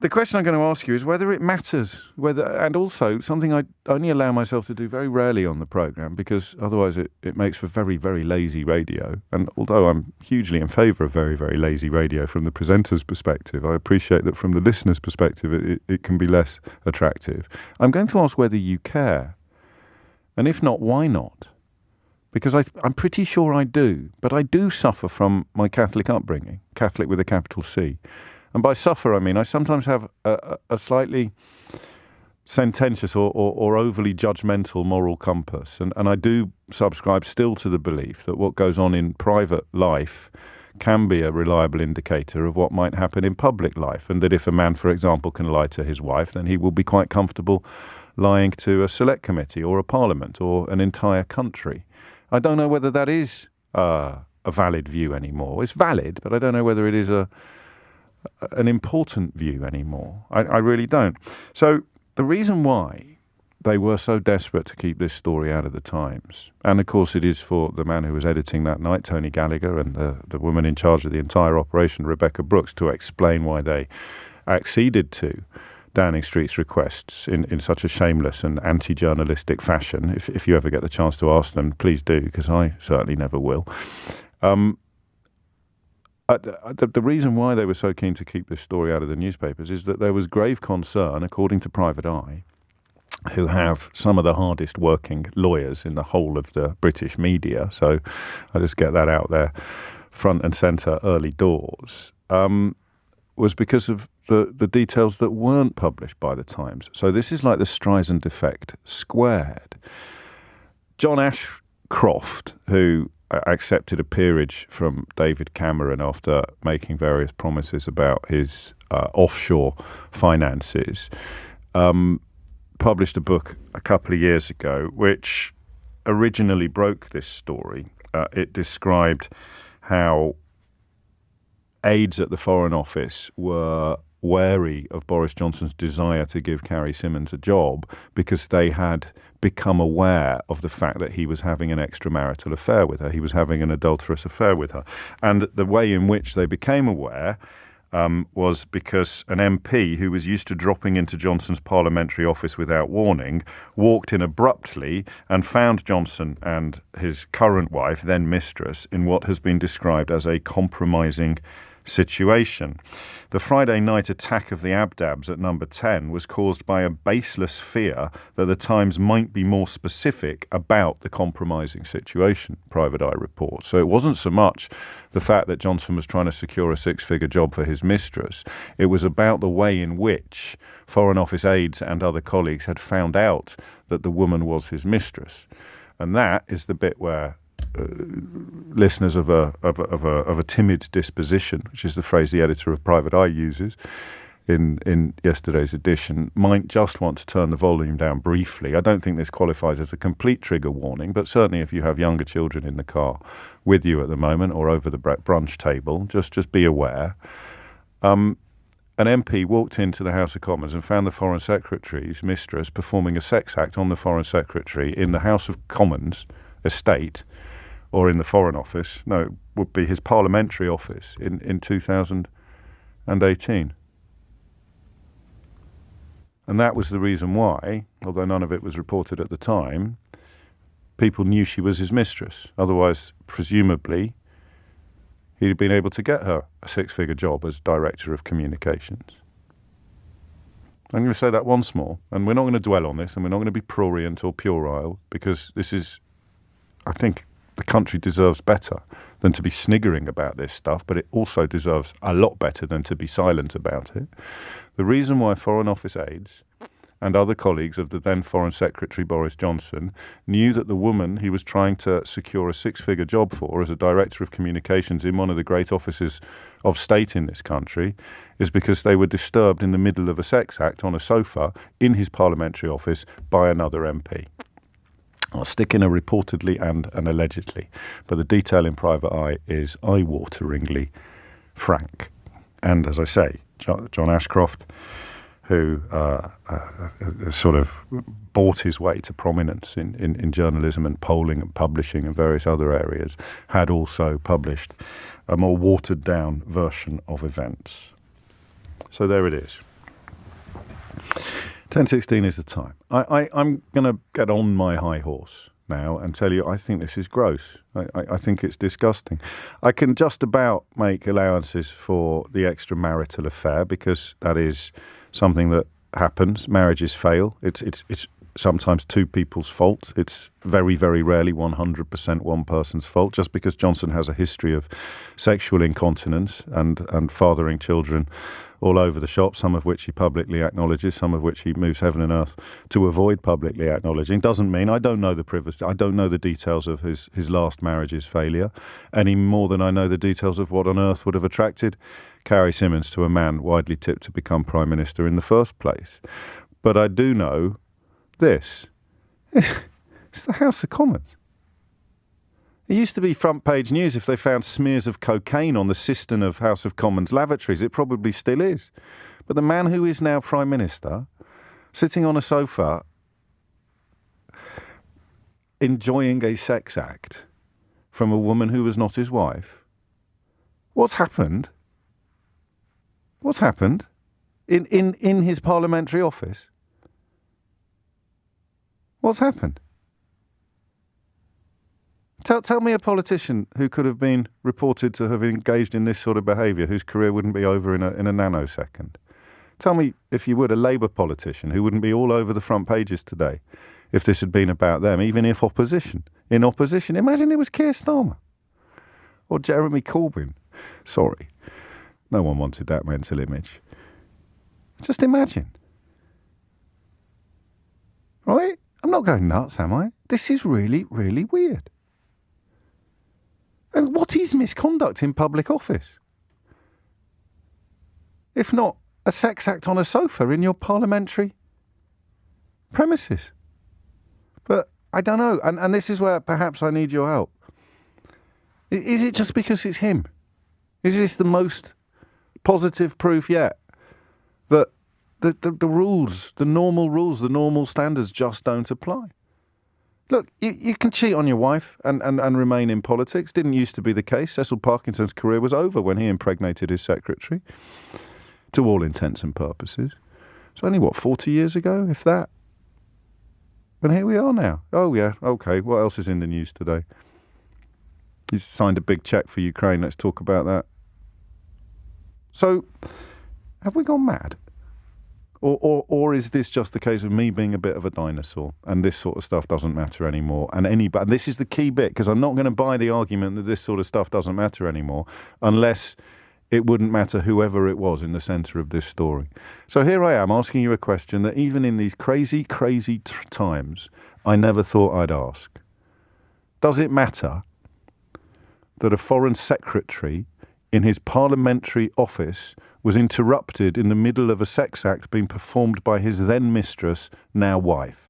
the question I'm going to ask you is whether it matters, and also something I only allow myself to do very rarely on the programme, because otherwise it makes for very, very lazy radio. And although I'm hugely in favour of very, very lazy radio from the presenter's perspective, I appreciate that from the listener's perspective it can be less attractive. I'm going to ask whether you care. And if not, why not? Because I'm pretty sure I do. But I do suffer from my Catholic upbringing, Catholic with a capital C. And by suffer, I mean I sometimes have a slightly sententious or overly judgmental moral compass. And I do subscribe still to the belief that what goes on in private life can be a reliable indicator of what might happen in public life. And that if a man, for example, can lie to his wife, then he will be quite comfortable lying to a select committee or a parliament or an entire country. I don't know whether that is a valid view anymore. It's valid, but I don't know whether it is an important view anymore. I really don't. So the reason why they were so desperate to keep this story out of the Times, and of course it is for the man who was editing that night, Tony Gallagher, and the woman in charge of the entire operation, Rebecca Brooks, to explain why they acceded to Downing Street's requests in such a shameless and anti-journalistic fashion. If you ever get the chance to ask them, please do, because I certainly never will. The reason why they were so keen to keep this story out of the newspapers is that there was grave concern, according to Private Eye, who have some of the hardest working lawyers in the whole of the British media. So I just get that out there front and centre early doors, was because of the details that weren't published by the Times. So this is like the Streisand effect squared. John Ashcroft, who accepted a peerage from David Cameron after making various promises about his offshore finances, published a book a couple of years ago which originally broke this story. It described how aides at the Foreign Office were wary of Boris Johnson's desire to give Carrie Symonds a job because they had become aware of the fact that he was having an extramarital affair with her. He was having an adulterous affair with her. And the way in which they became aware was because an MP who was used to dropping into Johnson's parliamentary office without warning walked in abruptly and found Johnson and his current wife, then mistress, in what has been described as a compromising situation. The Friday night attack of the Abdabs at number 10 was caused by a baseless fear that the Times might be more specific about the compromising situation, Private Eye reports. So it wasn't so much the fact that Johnson was trying to secure a six-figure job for his mistress. It was about the way in which Foreign Office aides and other colleagues had found out that the woman was his mistress. And that is the bit where listeners of a timid disposition, which is the phrase the editor of Private Eye uses in yesterday's edition, might just want to turn the volume down briefly. I don't think this qualifies as a complete trigger warning, but certainly if you have younger children in the car with you at the moment or over the brunch table, just be aware. An MP walked into the House of Commons and found the Foreign Secretary's mistress performing a sex act on the Foreign Secretary in the House of Commons estate, or in the Foreign Office. No, it would be his parliamentary office in 2018. And that was the reason why, although none of it was reported at the time, people knew she was his mistress. Otherwise, presumably, he'd have been able to get her a six-figure job as Director of Communications. I'm going to say that once more, and we're not going to dwell on this, and we're not going to be prurient or puerile, because this is, I think, the country deserves better than to be sniggering about this stuff, but it also deserves a lot better than to be silent about it. The reason why Foreign Office aides and other colleagues of the then Foreign Secretary Boris Johnson knew that the woman he was trying to secure a six-figure job for as a Director of Communications in one of the great offices of state in this country is because they were disturbed in the middle of a sex act on a sofa in his parliamentary office by another MP. I'll stick in a reportedly and an allegedly, but the detail in Private Eye is eye-wateringly frank. And as I say, John Ashcroft, who sort of bought his way to prominence in journalism and polling and publishing and various other areas, had also published a more watered-down version of events. So there it is. 10:16 is the time. I'm going to get on my high horse now and tell you I think this is gross. I think it's disgusting. I can just about make allowances for the extramarital affair because that is something that happens. Marriages fail. It's sometimes two people's fault. It's very, very rarely 100% one person's fault. Just because Johnson has a history of sexual incontinence and fathering children all over the shop, some of which he publicly acknowledges, some of which he moves heaven and earth to avoid publicly acknowledging, doesn't mean I don't know the privacy. I don't know the details of his last marriage's failure any more than I know the details of what on earth would have attracted Carrie Symonds to a man widely tipped to become Prime Minister in the first place. But I do know this. It's the House of Commons. It used to be front page news if they found smears of cocaine on the cistern of House of Commons lavatories. It probably still is. But the man who is now Prime Minister, sitting on a sofa, enjoying a sex act from a woman who was not his wife. What's happened? What's happened in his parliamentary office? What's happened? Tell me a politician who could have been reported to have engaged in this sort of behaviour whose career wouldn't be over in a nanosecond. Tell me, if you would, a Labour politician who wouldn't be all over the front pages today if this had been about them, even if in opposition. Imagine it was Keir Starmer or Jeremy Corbyn. Sorry, no one wanted that mental image. Just imagine. Right? I'm not going nuts, am I? This is really, really weird. And what is misconduct in public office? If not a sex act on a sofa in your parliamentary premises? But I don't know. And this is where perhaps I need your help. Is it just because it's him? Is this the most positive proof yet that the rules, the normal rules, the normal standards just don't apply? Look, you can cheat on your wife and remain in politics. Didn't used to be the case. Cecil Parkinson's career was over when he impregnated his secretary, to all intents and purposes. It's only, 40 years ago, if that? And here we are now. Oh, yeah, okay, what else is in the news today? He's signed a big cheque for Ukraine. Let's talk about that. So, have we gone mad? Or is this just the case of me being a bit of a dinosaur and this sort of stuff doesn't matter anymore? And this is the key bit, because I'm not going to buy the argument that this sort of stuff doesn't matter anymore unless it wouldn't matter whoever it was in the centre of this story. So here I am asking you a question that even in these crazy, crazy times, I never thought I'd ask. Does it matter that a foreign secretary in his parliamentary office was interrupted in the middle of a sex act being performed by his then mistress, now wife?